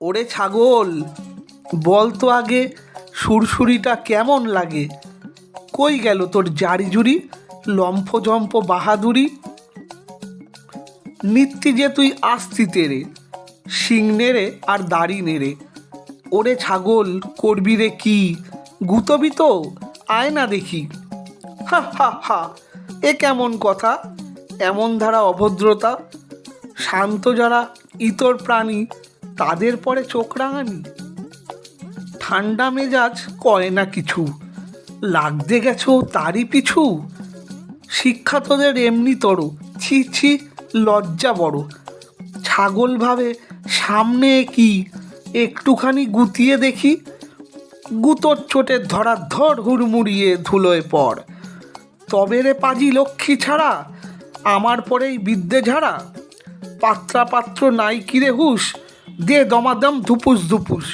ওরে ছাগল, বল তো আগে সুরসুরিটা কেমন লাগে? কই গেল তোর জারি জুরি, লম্ফজম্প বাহাদুরি? নিত্যি যে তুই আসতি তেরে, শিং নেড়ে আর দাড়ি নেড়ে। ওরে ছাগল, করবি রে কি? গুতবি তো, আয় না দেখি। হা হা হা, এ কেমন কথা, এমন ধারা অভদ্রতা? শান্ত যারা ইতর প্রাণী, তাদের পরে চোখ রাঙানি? ঠান্ডা মেজাজ করে না কিছু, লাগতে গেছো তারই পিছু। শিক্ষা তোদের এমনি তর, ছি ছি, লজ্জা বড়। ছাগল ভাবে সামনে কি, একটুখানি গুতিয়ে দেখি। গুতোর চোটে ধরা ধর, হুড়মুড়িয়ে ধুলোয় পড়। তবে রে পাজি লক্ষ্মী ছাড়া, আমার পরেই বিদ্যে ঝাড়া। পাত্রা পাত্র নাই কিরে হুঁশ, দে দমাদম ধুপুস ধুপুস।